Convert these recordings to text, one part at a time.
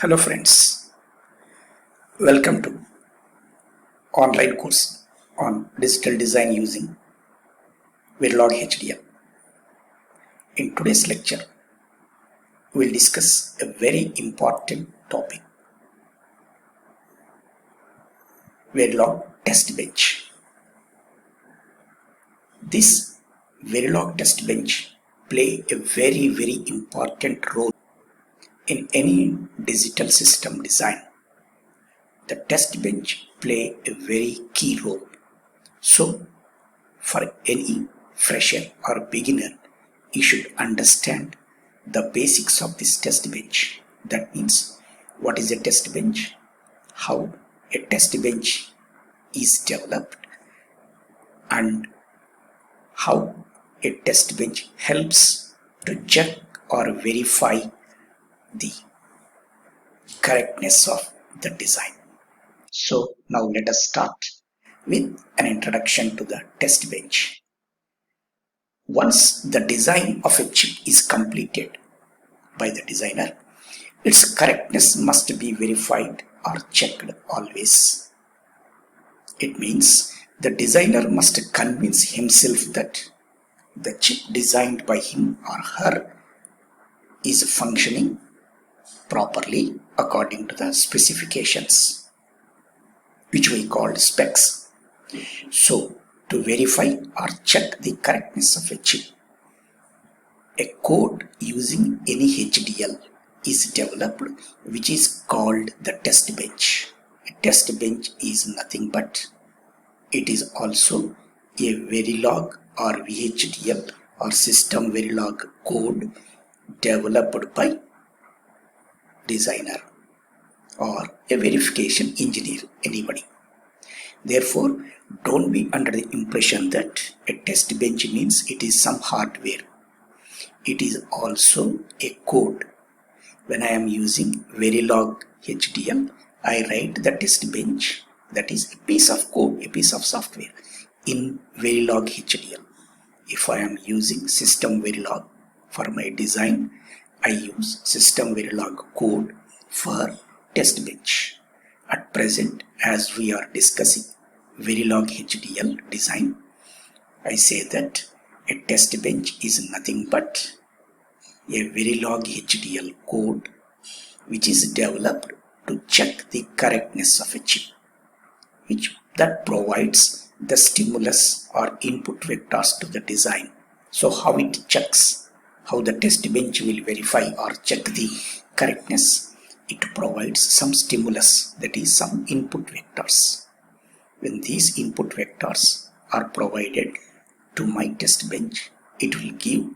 Hello friends, welcome to online course on digital design using Verilog HDL. In today's lecture, we'll discuss a very important topic, Verilog Test Bench. This Verilog Test Bench play a very important role in any digital system design. The test bench play a very key role. So, for any fresher or beginner, you should understand the basics of this test bench. That means, what is a test bench, how a test bench is developed, and how a test bench helps to check or verify the correctness of the design. So now let us start with an introduction to the test bench. Once the design of a chip is completed by the designer, its correctness must be verified or checked always. It means the designer must convince himself that the chip designed by him or her is functioning properly according to the specifications, which we call specs. So, to verify or check the correctness of a chip, a code using any HDL is developed, which is called the test bench. A test bench is nothing but it is also a Verilog or VHDL or system Verilog code developed by designer or a verification engineer, anybody. Therefore, don't be under the impression that a test bench means it is some hardware. It is also a code. When I am using Verilog HDL, I write the test bench, that is a piece of code, a piece of software in Verilog HDL. If I am using system Verilog for my design, I use system Verilog code for test bench. At present, as we are discussing Verilog HDL design, I say that a test bench is nothing but a Verilog HDL code which is developed to check the correctness of a chip, which that provides the stimulus or input vectors to the design. So how it checks, how the test bench will verify or check the correctness, it provides some stimulus, that is some input vectors. When these input vectors are provided to my test bench, it will give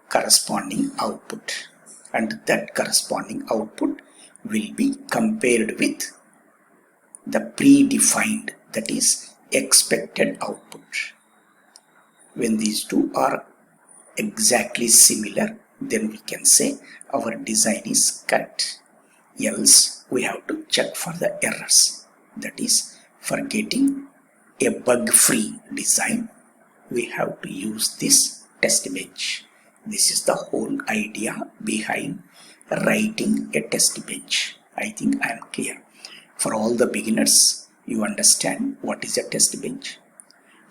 corresponding output, and that corresponding output will be compared with the predefined, that is expected output. When these two are exactly similar, then we can say our design is correct. Else we have to check for the errors. That is, for getting a bug-free design, we have to use this test bench. This is the whole idea behind writing a test bench. I think I am clear. For all the beginners, you understand what is a test bench,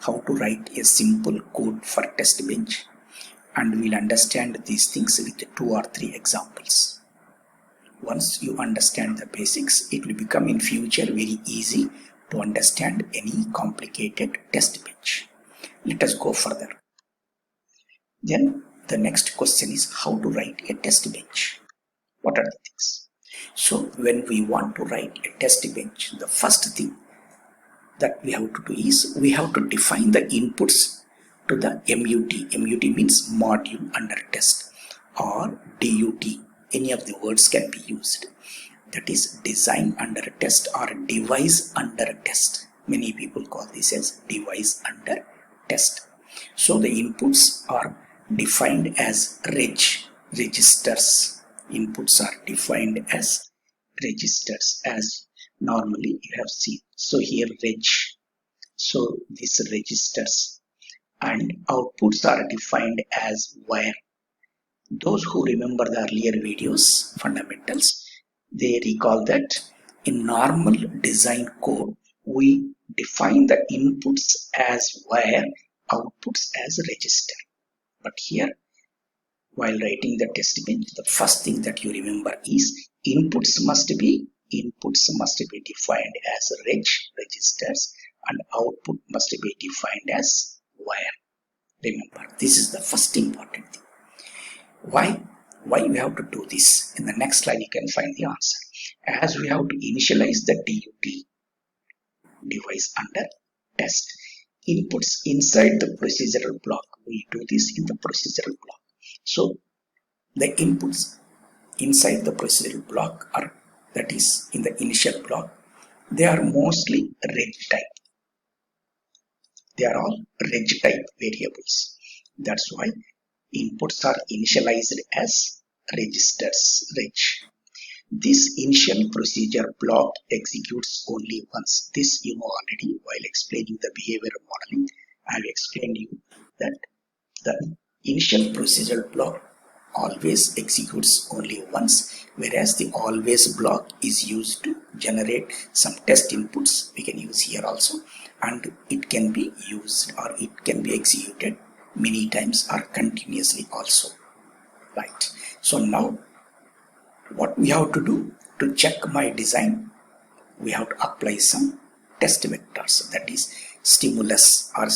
how to write a simple code for test bench, and we'll understand these things with 2 or 3 examples. Once you understand the basics, it will become in future very easy to understand any complicated test bench. Let us go further. Then the next question is how to write a test bench. What are the things? So when we want to write a test bench, the first thing that we have to do is we have to define the inputs to the MUT. MUT means module under test, or DUT. Any of the words can be used. That is design under test or device under test. Many people call this as device under test. So the inputs are defined as registers. Inputs are defined as registers, as normally you have seen. So here reg. So these registers, and outputs are defined as wire. Those who remember the earlier videos, fundamentals, They recall that in normal design code, we define the inputs as wire, outputs as register. But here, while writing the test bench, the first thing that you remember is inputs must be defined as registers, and output must be defined as wire. Remember, this is the first important thing. Why we have to do this? In the next slide, you can find the answer. As we have to initialize the DUT device under test inputs inside the procedural block. We do this in the procedural block. So the inputs inside the procedural block are, that is in the initial block, they are mostly reg type. They are all reg type variables. That's why inputs are initialized as registers, reg. This initial procedure block executes only once. This you know already while explaining the behavior modeling. I have explained you that the initial procedure block always executes only once, whereas the always block is used to generate some test inputs. We can use here also, and it can be used or it can be executed many times or continuously also. Right. So now what we have to do to check my design, we have to apply some test vectors, that is stimulus or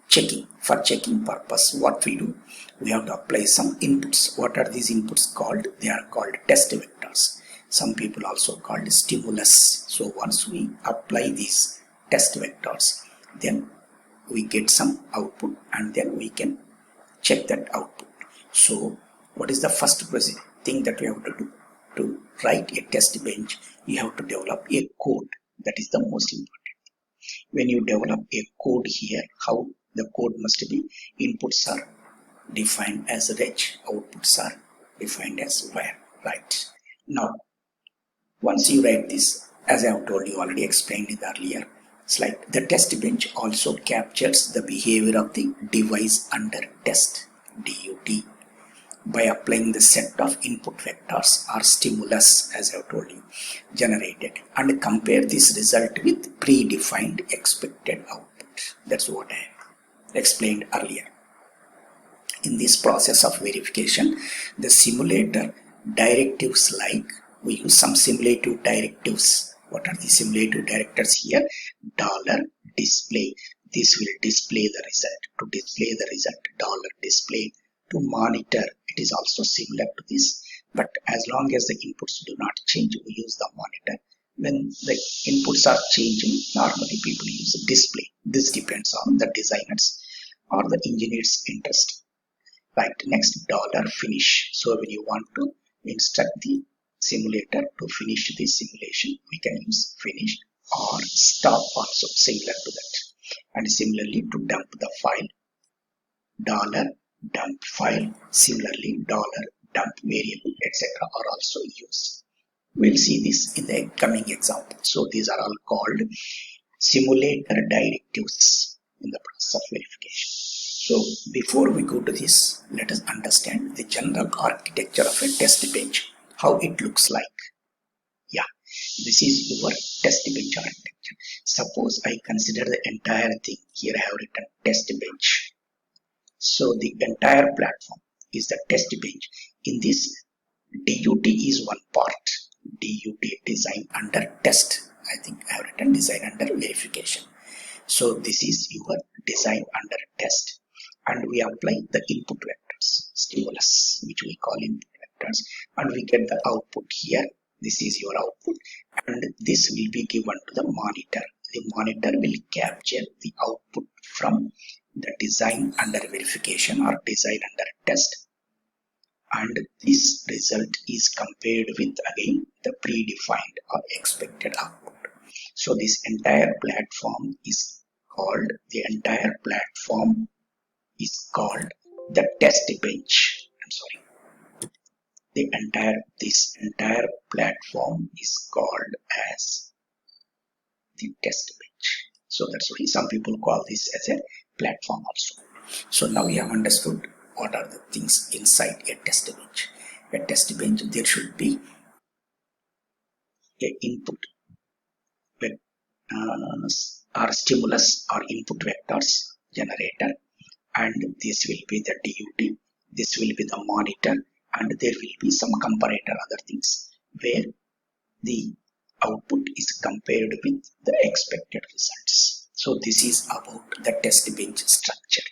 checking. For checking purpose, what we do, we have to apply some inputs. What are these inputs called? They are called test vectors. Some people also called stimulus. So once we apply these test vectors, then we get some output and then we can check that output. So what is the first thing that we have to do? To write a test bench, you have to develop a code. That is the most important. When you develop a code here, how the code must be, inputs are defined as reg, outputs are defined as wire. Right. Now, once you write this, as I have told you, already explained in the earlier slide, the test bench also captures the behavior of the device under test, DUT, by applying the set of input vectors or stimulus, as I have told you, generated, and compare this result with predefined expected output. That's what I explained earlier. In this process of verification, the simulator directives, like we use some simulative directives. What are the simulative directives here? $display. This will display the result. To display the result, $display. To monitor, it is also similar to this, but as long as the inputs do not change, we use the monitor. When the inputs are changing, normally people use display. This depends on the designer's or the engineer's interest. Right. Next, $finish. So when you want to instruct the simulator to finish the simulation, we can use finish or stop, also similar to that. And similarly, to dump the file, $dump file, similarly $dump variable, etc. are also used. We'll see this in the coming example. So these are all called simulator directives in the process of verification. So before we go to this, let us understand the general architecture of a test bench, how it looks like. Yeah, this is your test bench architecture. Suppose I consider the entire thing. Here I have written test bench. So the entire platform is the test bench. In this, DUT is one part. DUT, design under test. I think I have written design under verification. So this is your design under test. And we apply the input vectors, stimulus, which we call input vectors. And we get the output here. This is your output. And this will be given to the monitor. The monitor will capture the output from the design under verification or design under test, and this result is compared with again the predefined or expected output. So this entire platform is called the test bench. I'm sorry. This entire platform is called as the test bench. So that's why some people call this as a platform also. So now we have understood what are the things inside a test bench. A test bench, there should be a input or stimulus or input vectors generator, and this will be the DUT, this will be the monitor, and there will be some comparator other things where the output is compared with the expected results. So this is about the test bench structure.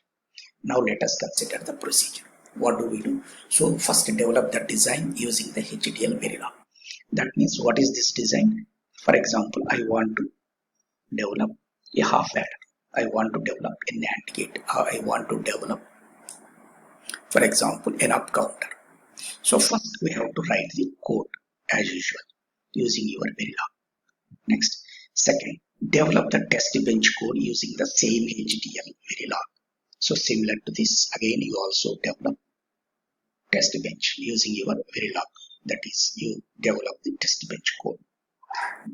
Now let us consider the procedure. What do we do? So first develop the design using the HDL Verilog. That means what is this design? For example, I want to develop a half adder. I want to develop a NAND gate. I want to develop, for example, an up counter. So first we have to write the code as usual using your Verilog. Next, second, develop the test bench code using the same HDL Verilog. So similar to this, again you also develop test bench using your Verilog. That is, you develop the test bench code.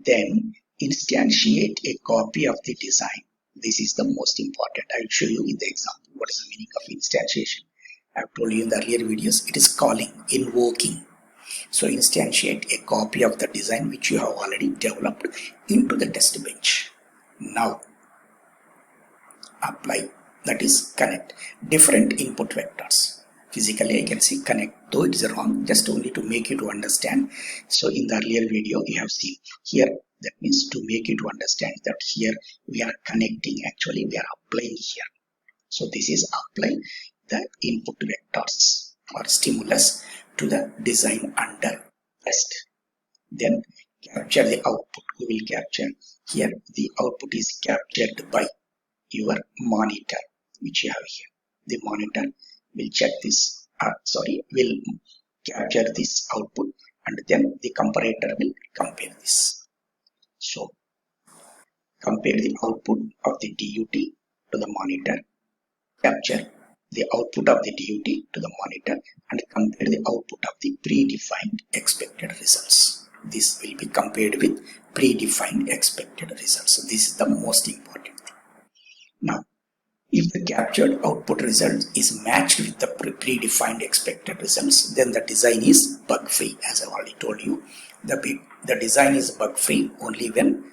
Then instantiate a copy of the design. This is the most important. I will show you in the example what is the meaning of instantiation. I have told you in the earlier videos, it is calling, invoking. So instantiate a copy of the design which you have already developed into the test bench. Now apply, that is connect different input vectors. Physically I can see connect, though it is wrong, just only to make you to understand. So in the earlier video you have seen here, that means to make you to understand that here we are connecting, actually we are applying here. So this is apply the input vectors or stimulus to the design under test. Then capture the output. We will capture here, the output is captured by your monitor which you have here. The monitor will check this, will capture this output, and then the comparator will compare this. So compare the output of the DUT to the monitor, capture the output of the DUT to the monitor, and compare the output of the predefined expected results. This will be compared with predefined expected results. So this is the most important thing. Now, if the captured output result is matched with the predefined expected results, then the design is bug-free. As I already told you, the design is bug-free only when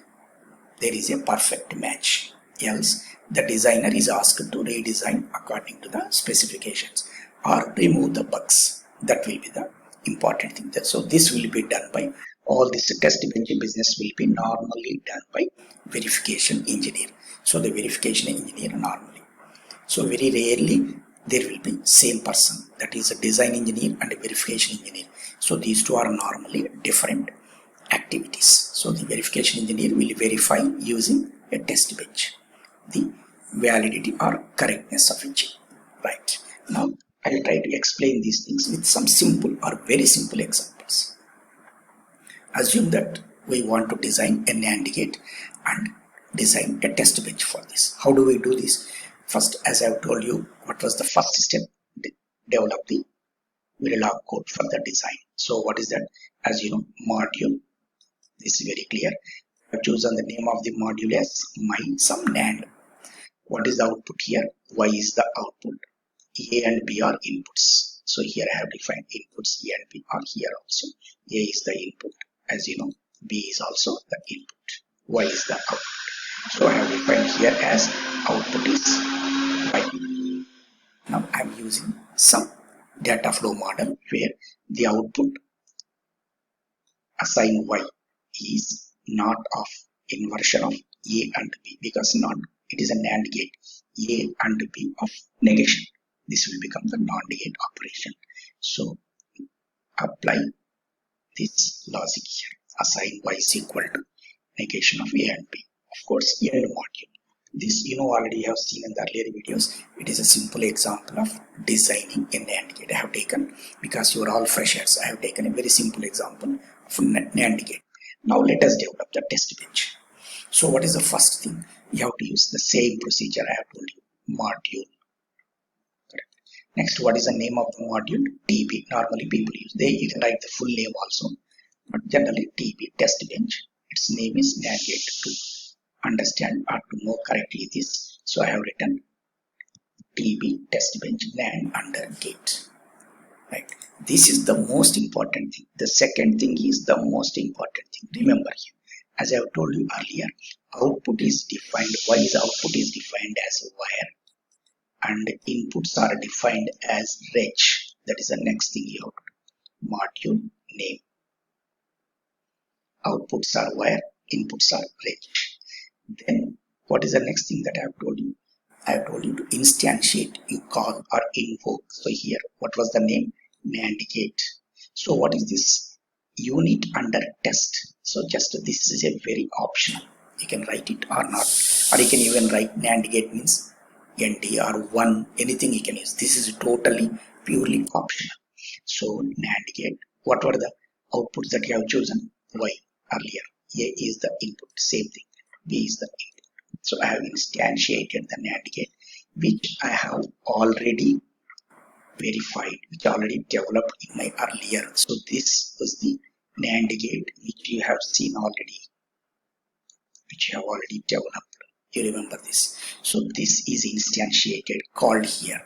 there is a perfect match. Else, the designer is asked to redesign according to the specifications or remove the bugs. That will be the important thing. So this will be done by, all this test bench business will be normally done by verification engineer. So the verification engineer normally. So very rarely there will be same person, that is a design engineer and a verification engineer. So these two are normally different activities. So the verification engineer will verify using a test bench the validity or correctness of a chip. Right. Now I will try to explain these things with some simple or very simple examples. Assume that we want to design a NAND gate and design a test bench for this. How do we do this? First, as I have told you, what was the first step? Develop the Verilog code for the design. So what is that? As you know, module. This is very clear. I have chosen the name of the module as my some NAND. What is the output here? Y is the output. A and B are inputs. So here I have defined inputs. A and B are here also. A is the input. As you know, B is also the input. Y is the output. So I have defined here as output is Y. Now I am using some data flow model where the output assign Y is not of inversion of A and B, because not it is a NAND gate. A and B of negation. This will become the NAND gate operation. So apply this logic here. Assign Y is equal to negation of A and B. Of course, end module. This already have seen in the earlier videos. It is a simple example of designing a NAND gate. I have taken, because you are all freshers, I have taken a very simple example of NAND gate. Now let us develop the test bench. So what is the first thing? You have to use the same procedure I have told you. Module. Correct. Next, what is the name of the module? TB. Normally people use. They even write the full name also. But generally TB, test bench. Its name is NAND gate 2. Understand or to know correctly this, so I have written TB test bench NAND under gate. right? This is the most important thing. The second thing is the most important thing. Remember here, as I have told you earlier, output is defined. Why is output is defined as wire, and inputs are defined as reg. That is the next thing you have to do. Module name. Outputs are wire, inputs are reg. Then what is the next thing that I have told you? I have told you to instantiate, you call or invoke. So here, what was the name? NAND gate. So what is this? Unit under test. So just this is a very optional. You can write it or not. Or you can even write NAND gate means ND or 1, anything you can use. This is totally purely optional. So NAND gate, what were the outputs that you have chosen? Y earlier. A is the input, same thing. B is the input. So I have instantiated the NAND gate, which I have already verified, which I already developed in my earlier. So this was the NAND gate which you have seen already, which you have already developed. You remember this. So this is instantiated, called here.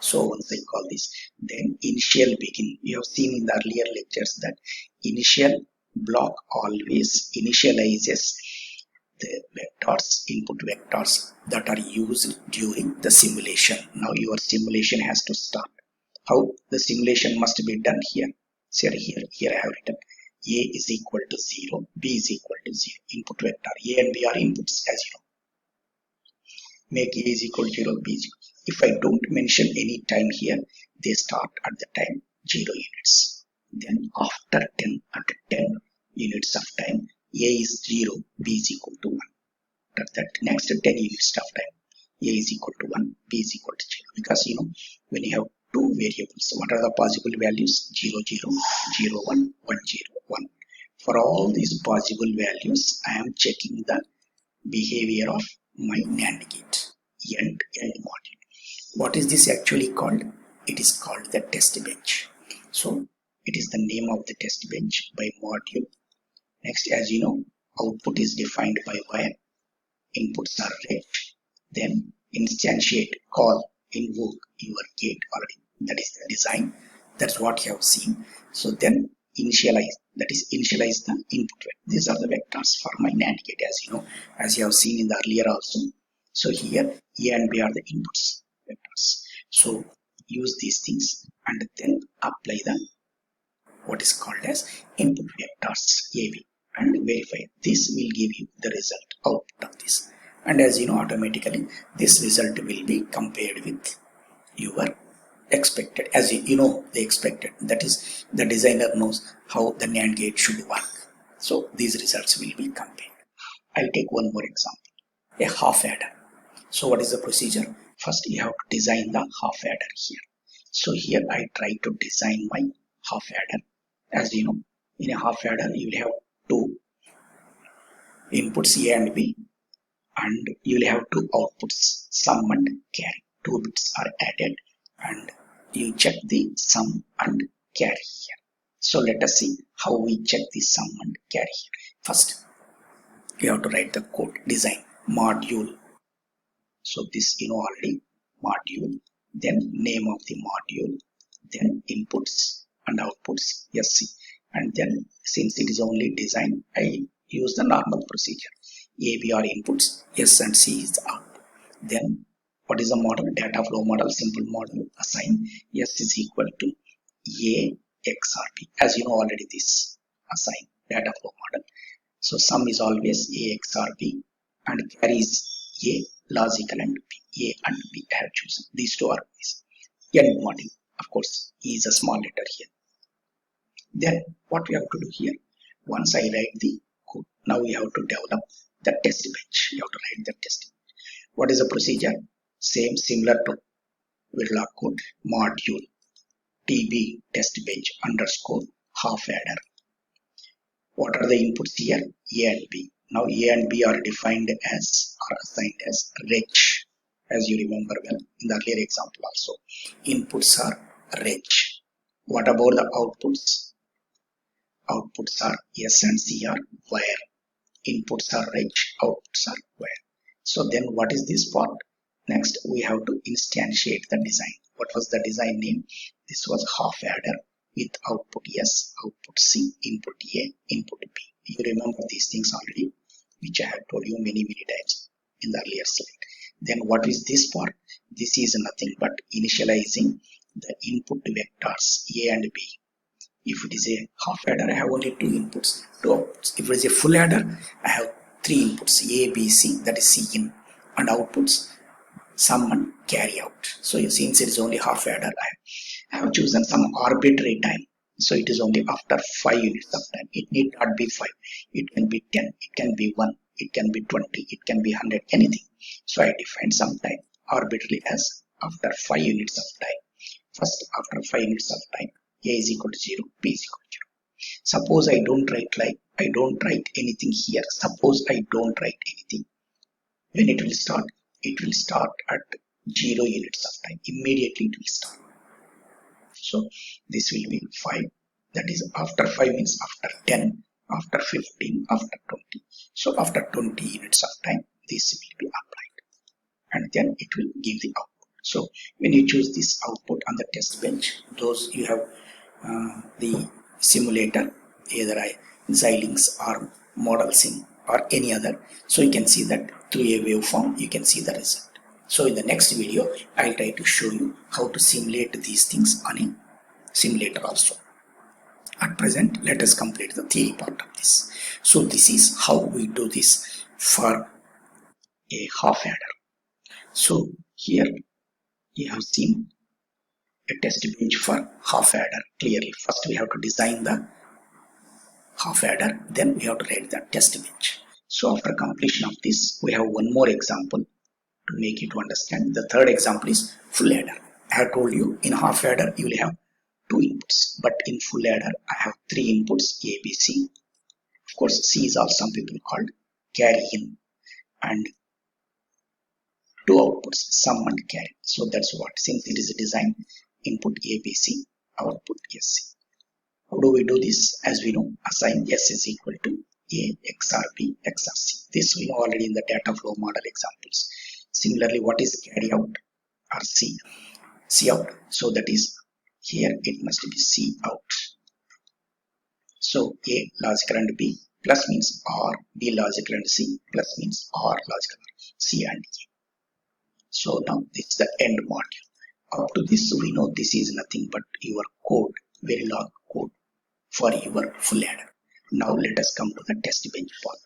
So once I call this, then initial begin. You have seen in the earlier lectures that initial block always initializes the vectors, input vectors that are used during the simulation. Now your simulation has to start. How the simulation must be done here? So here I have written A is equal to 0, B is equal to 0. Input vector A and B are inputs, as you know. Make A is equal to 0, B is equal. If I don't mention any time here, they start at the time 0 units. Then after 10 units of time, A is 0, B is equal to 1. At that next 10 units of time, A is equal to 1, B is equal to 0. Because you know, when you have two variables, what are the possible values? 0, 0, 0, 1, 1, 0, 1. For all these possible values, I am checking the behavior of my NAND gate, end module. What is this actually called? It is called the test bench. So it is the name of the test bench by module. Next, as you know, output is defined by wire, inputs are reg. Then instantiate, call, invoke your gate already. That is the design. That's what you have seen. So then initialize, that is initialize the input. These are the vectors for my NAND gate, as you know, as you have seen in the earlier also. So here A and B are the inputs vectors. So use these things and then apply the what is called as input vectors AB and verify. This will give you the result output of this. And as you know, automatically this result will be compared with your expected, as you know, the expected. That is, the designer knows how the NAND gate should work. So these results will be compared. I'll take one more example, a half adder. So what is the procedure? First you have to design the half adder here. So here I try to design my half adder. As you know, in a half adder you will have two inputs A and B, and you will have two outputs, sum and carry. 2 bits are added and you check the sum and carry here. So let us see how we check the sum and carry here. First you have to write the code, design module. So this you know already, module, then name of the module, then inputs and outputs, SC, and then since it is only design, I use the normal procedure. A, B are inputs, S and C is the output. Then what is the model? Data flow model, simple model, assign S is equal to A XOR B. As you know already, this assign data flow model. So sum is always A XOR B and carry is A, logical and B. A and B I have chosen. These two are this. End module. Of course, E is a small letter here. Then what we have to do here? Once I write the code, now we have to develop the test bench. You have to write the test bench. What is the procedure? Same, similar to Verilog code, module tb test bench underscore half adder. What are the inputs here? A and B. Now A and B are defined as or assigned as reg, as you remember well in the earlier example also. Inputs are reg. What about the outputs? Outputs are S and C are wire. Inputs are reg, outputs are wire. So then what is this part? Next we have to instantiate the design. What was the design name? This was half adder with output S, output C, input A, input B. You remember these things already, which I have told you many times in the earlier slide. Then what is this part? This is nothing but initializing the input vectors A and B. If it is a half adder, I have only two inputs, two outputs. If it is a full adder, I have three inputs, A, B, C, that is C in, and outputs sum and carry out. So since it is only half adder, I have chosen some arbitrary time. So it is only after 5 units of time. It need not be 5. It can be 10. It can be 1. It can be 20. It can be 100. Anything. So I define some time arbitrarily as after 5 units of time. First, after 5 units of time, A is equal to 0, B is equal to 0. Suppose I don't write anything here. Suppose I don't write anything. When it will start? It will start at 0 units of time. Immediately it will start. So this will be 5. That is after 5 means after 10, after 15, after 20. So after 20 units of time, this will be applied. And then it will give the output. So when you choose this output on the test bench, those you have the simulator, either Xilinx or Model Sim or any other. So you can see that through a waveform, you can see the result. So in the next video, I'll try to show you how to simulate these things on a simulator also. At present, let us complete the theory part of this. So this is how we do this for a half adder. So here you have seen a test bench for half adder clearly. First we have to design the half adder, then we have to write the test bench. So after completion of this, we have one more example to make you to understand. The third example is full adder. I have told you in half adder you will have two inputs, but in full adder I have three inputs, A, B, C. Of course, C is also some people called carry in, and two outputs, sum and carry. So that's what, since it is a design, input A, B, C, output S, C. How do we do this? As we know, assign S is equal to A XOR B XOR C. This we know already in the data flow model examples. Similarly, what is carry out or C out? So that is here it must be C out. So A logical and B plus means OR, B logical and C plus means OR logical, C and A. So now this is the end module. Up to this we know this is nothing but your code, Verilog code for your full adder. Now let us come to the test bench part.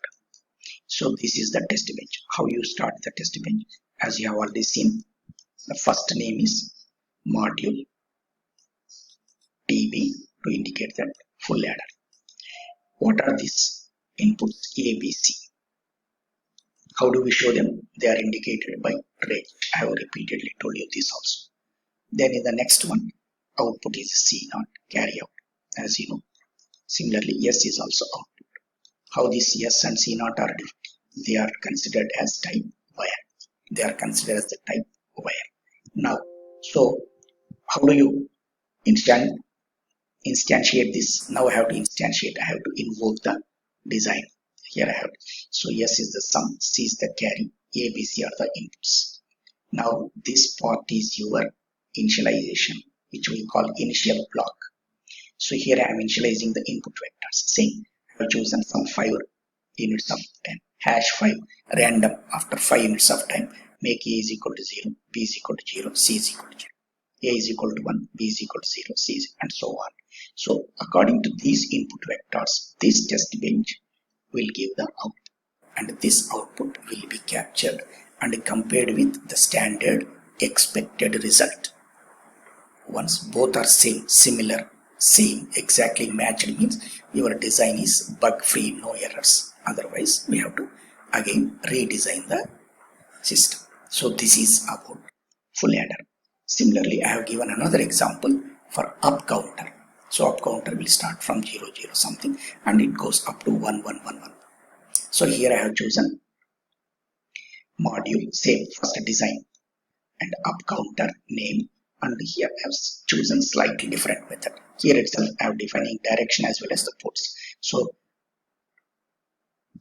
So this is the test bench. How you start the test bench? As you have already seen, the first name is module TB to indicate that full adder. What are these inputs A, B, C? How do we show them? They are indicated by red. I have repeatedly told you this also. Then in the next one, output is C not carry out, as you know. Similarly, S is also output. How these S and C not are different? They are considered as type wire. They are considered as the type wire. Now, so how do you instantiate this? Now I have to instantiate. I have to invoke the design. Here I have. So S is the sum, C is the carry, A, B, C are the inputs. Now this part is your initialization, which we call initial block. So here I am initializing the input vectors. Saying I have chosen some 5 units of time. #5 random after 5 units of time. Make A is equal to 0, B is equal to 0, C is equal to 0. A is equal to 1, B is equal to 0, C is, and so on. So according to these input vectors, this test bench will give the output, and this output will be captured and compared with the standard expected result. Once both are same, similar, same, exactly matched means your design is bug free, no errors. Otherwise we have to again redesign the system. So this is about full adder. Similarly, I have given another example for up counter. So up counter will start from 0, 0 something and it goes up to 1, 1, 1, 1. So here I have chosen module, same first design and up counter name, and here I have chosen slightly different method. Here itself I have defining direction as well as the ports. So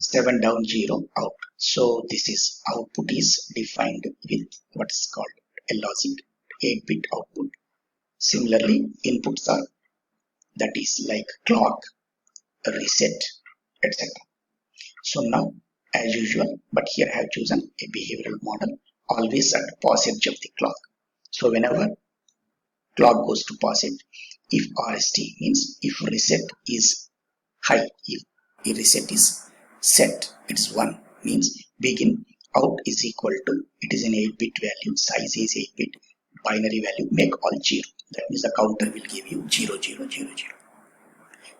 7 down 0 out. So this is output is defined with what is called a logic 8-bit output. Similarly, inputs are that is like clock, reset, etc. So now as usual, but here I have chosen a behavioral model always at the pause edge of the clock. So whenever clock goes to pause it, if RST means if reset is high, if reset is set, it's 1 means begin out is equal to, it is an 8-bit value, size is 8-bit, binary value, make all 0. That means the counter will give you 0, 0, 0, 0.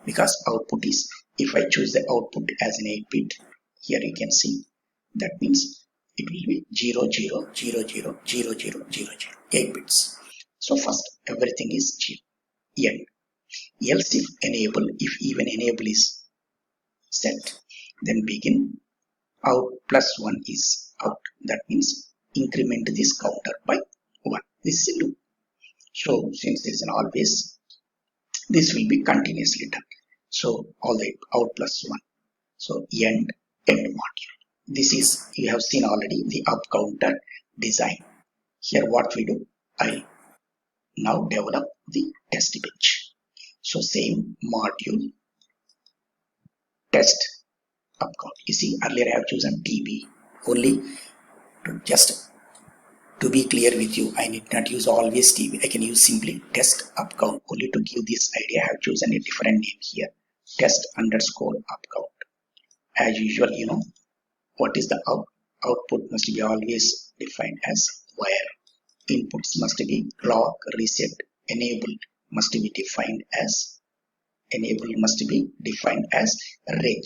Because output is, if I choose the output as an 8-bit, here you can see, that means it will be 0, 0, 0, 0, 0, 0, 0, 0, 8 bits. So first everything is 0, end. Else if enable, if even enable is set, then begin out plus 1 is out. That means increment this counter by 1. This is a loop. So since there is an always, this will be continuously done. So all the out plus 1. So end module. This is, you have seen already the up counter design. Here what we do, I now develop the test bench. So same module test up count. You see earlier I have chosen TB only to just to be clear with you. I need not use always TB. I can use simply test up count only to give this idea. I have chosen a different name here, test underscore up count. As usual, you know what is the output must be always defined as wire. Inputs must be clock, reset, enable must be defined as reg.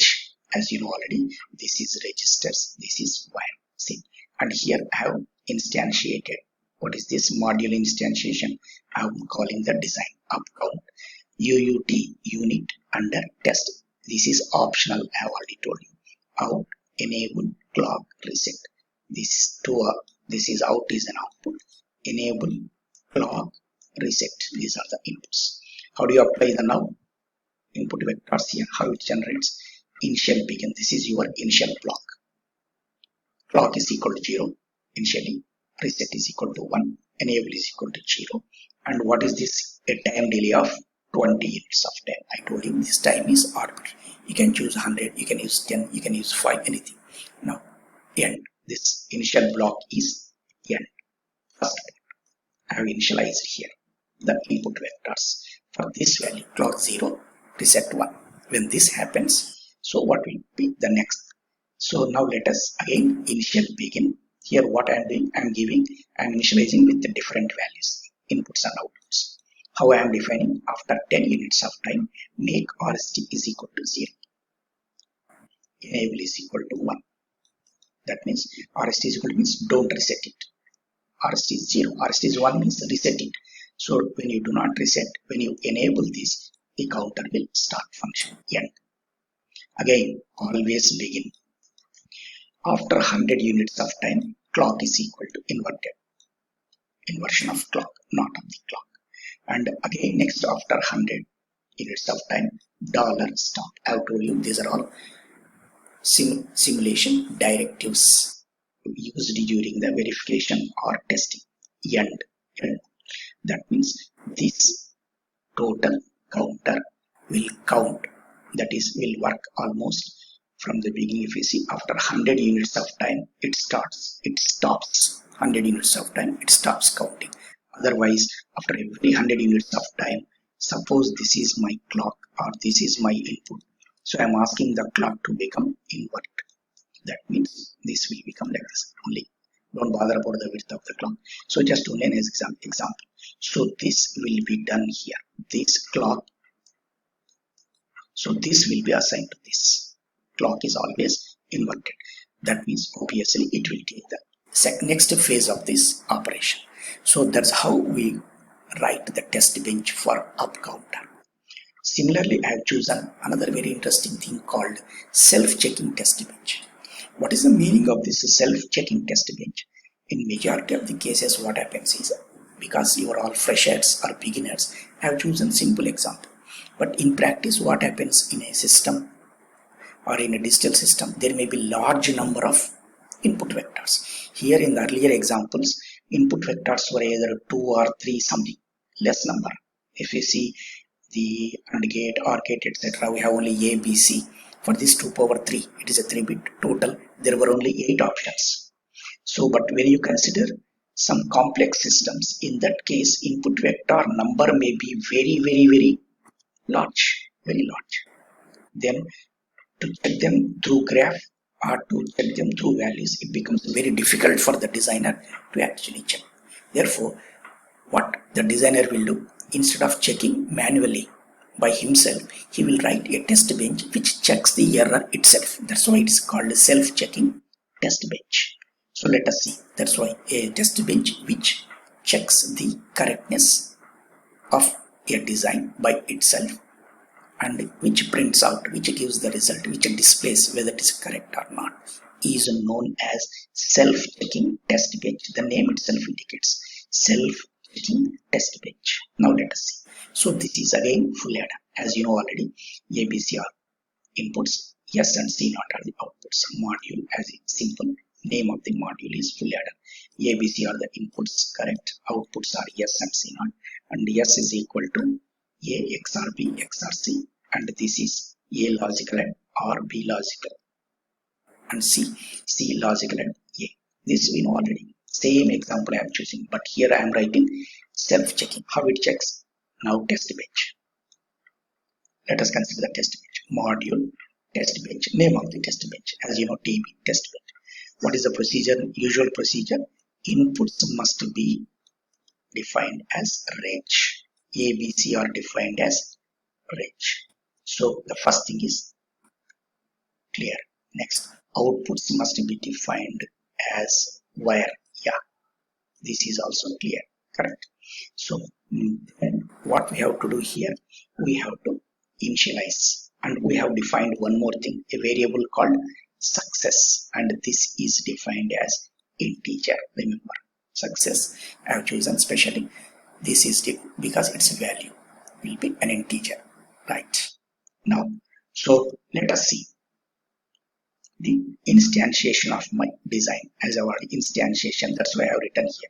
As you know already, this is registers, this is wire. See, and here I have instantiated. What is this module instantiation? I am calling the design up count UUT unit under test. This is optional. I have already told you. Out, enable, clock, reset. This is out is an output. Enable, clock, reset. These are the inputs. How do you apply the now input vectors here? How it generates? Initial begin. This is your initial block. Clock is equal to 0 initially. Reset is equal to 1. Enable is equal to 0. And what is this? A time delay of 20 units of time. I told you this time is arbitrary. You can choose 100, you can use 10, you can use 5, anything. Now, end. This initial block is end. First, I have initialized here the input vectors. For this value, clock 0, reset 1. When this happens, so what will be the next? So now let us again initial begin. Here what I am doing, I am initializing with the different values, inputs and outputs. How I am defining? After 10 units of time, make RST is equal to 0. Enable is equal to 1. That means RST is equal to means don't reset it. RST is 0. RST is 1 means reset it. So when you do not reset, when you enable this, the counter will start function. End. Again, always begin. After 100 units of time, clock is equal to inversion of clock, not of the clock. And again next after 100 units of time, $stop. I have told you these are all simulation directives used during the verification or testing. End. That means this total counter will count, that is will work almost from the beginning. If you see after 100 units of time it stops 100 units of time it stops counting. Otherwise after every 100 units of time, suppose this is my clock or this is my input, so I am asking the clock to become invert. That means this will become like this only. Don't bother about the width of the clock. So just only an example. So this will be done here. This clock. So this will be assigned to this. Clock is always inverted. That means obviously it will take the next phase of this operation. So that's how we write the test bench for up counter. Similarly, I have chosen another very interesting thing called self-checking test bench. What is the meaning of this self-checking test bench? In majority of the cases, what happens is, because you are all freshers or beginners, I have chosen simple example. But in practice, what happens in a system or in a digital system, there may be large number of input vectors. Here in the earlier examples, input vectors were either 2 or 3 something, less number. If you see the AND gate, OR gate, etc., we have only A, B, C. For this 2 power 3, it is a 3-bit total. There were only 8 options. So, but when you consider some complex systems, in that case, input vector number may be very large, very large. Then to check them through graph or to check them through values, it becomes very difficult for the designer to actually check. Therefore, what the designer will do, instead of checking manually by himself, he will write a test bench which checks the error itself. That's why it is called a self-checking test bench. So let us see. That's why a test bench which checks the correctness of a design by itself, and which prints out, which gives the result, which displays whether it is correct or not, is known as self-checking test bench. The name itself indicates self-checking test bench. Now let us see. So this is again full adder. As you know already, ABC are inputs, S and C not are the outputs. Module, as a simple name of the module is full adder. ABC are the inputs, correct. Outputs are S and C not, and S is equal to A XOR B XOR C, and this is A logical and or B logical, and C logical and A. This we know already. Same example I am choosing, but here I am writing self-checking. How it checks? Now test bench. Let us consider the test bench. Module test bench. Name of the test bench. As you know, TB test bench. What is the procedure? Usual procedure. Inputs must be defined as range. A, B, C are defined as range. So the first thing is clear. Next, outputs must be defined as where. Yeah, this is also clear. Correct. So then what we have to do here, we have to initialize, and we have defined one more thing, a variable called success, and this is defined as integer. Remember, success I have chosen specially. This is because its value will be an integer, right? Now, so let us see the instantiation of my design. As I already instantiation, that's why I have written here,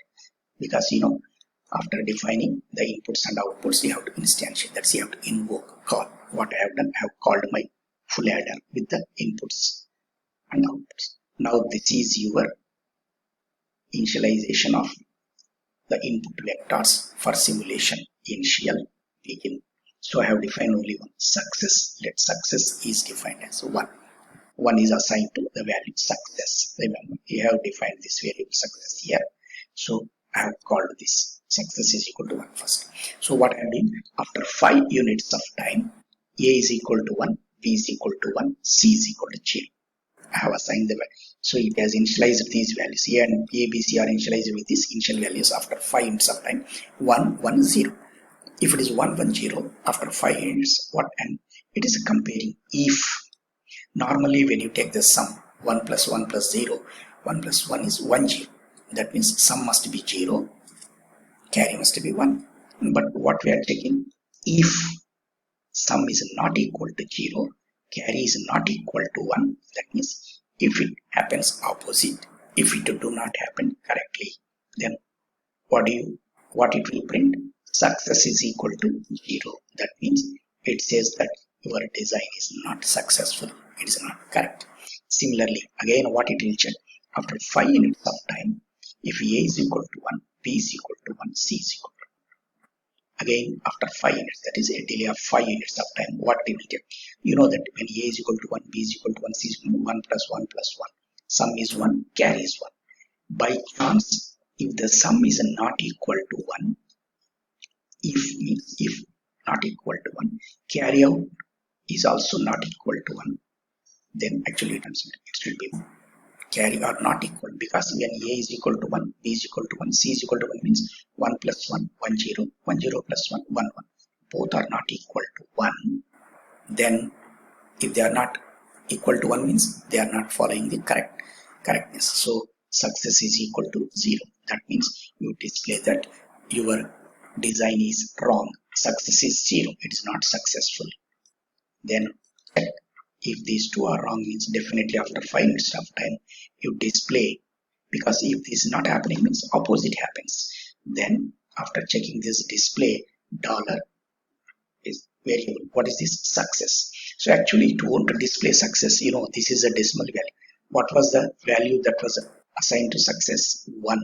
because you know, after defining the inputs and outputs, you have to instantiate. That's you have to invoke, call. What I have done, I have called my full adder with the inputs and outputs. Now this is your initialization of the input vectors for simulation, initial, begin. So I have defined only one, success. Let success is defined as 1. 1 is assigned to the value success. Remember, you have defined this variable success here. So I have called this success is equal to 1 first. So what I am doing, after 5 units of time, A is equal to 1, B is equal to 1, C is equal to 0. I have assigned the value. So it has initialized these values. A and A, B, C are initialized with these initial values after 5 units of time. 1, 1, 0. If it is 1, 1, 0 after 5 units, what? And it is comparing if. Normally when you take the sum, 1 plus 1 plus 0, 1 plus 1 is 1, 0. That means sum must be 0, carry must be 1. But what we are checking, if sum is not equal to 0, carry is not equal to 1, that means if it happens opposite, if it do not happen correctly, then what it will print? Success is equal to 0. That means it says that your design is not successful, it is not correct. Similarly, again what it will check, after 5 units of time, if A is equal to 1, B is equal to 1, C is equal to 1. Again after 5 units, that is a delay of 5 units of time, what it will check? You know that when A is equal to 1, B is equal to 1, C is equal to 1 plus 1 plus 1. Sum is 1, carry is 1. By chance, if the sum is not equal to 1, if means if not equal to 1, carry out is also not equal to 1, then actually it should be carry are not equal, because when A is equal to 1, B is equal to 1, C is equal to 1 means 1 plus 1, 1 0, 1 0 plus 1, 1 1. Both are not equal to 1. Then if they are not equal to 1 means they are not following the correctness. So success is equal to 0. That means you display that your design is wrong. Success is 0. It is not successful. Then check. If these two are wrong means definitely after 5 minutes of time you display because if this is not happening means opposite happens. Then after checking this display dollar is variable, what is this? Success. So actually to want to display success, this is a decimal value. What was the value that was assigned to success? 1.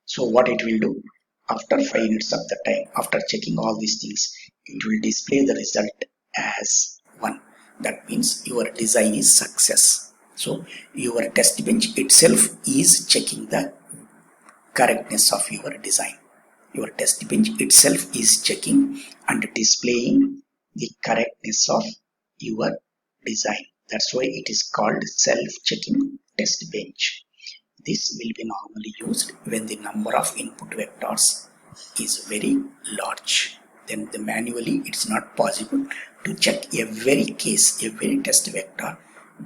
So what it will do, after 5 minutes of the time, after checking all these things, it will display the result as 1. That means your design is success. So your test bench itself is checking the correctness of your design. Your test bench itself is checking and displaying the correctness of your design. That's why it is called self-checking test bench. This will be normally used when the number of input vectors is very large. Then manually it's not possible to check every case, every test vector.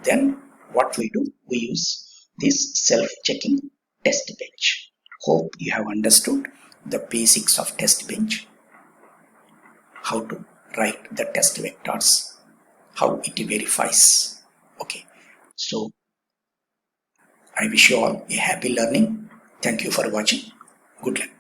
Then what we do, we use this self-checking test bench. Hope you have understood the basics of test bench, how to write the test vectors, how it verifies. Okay, so I wish you all a happy learning. Thank you for watching. Good luck.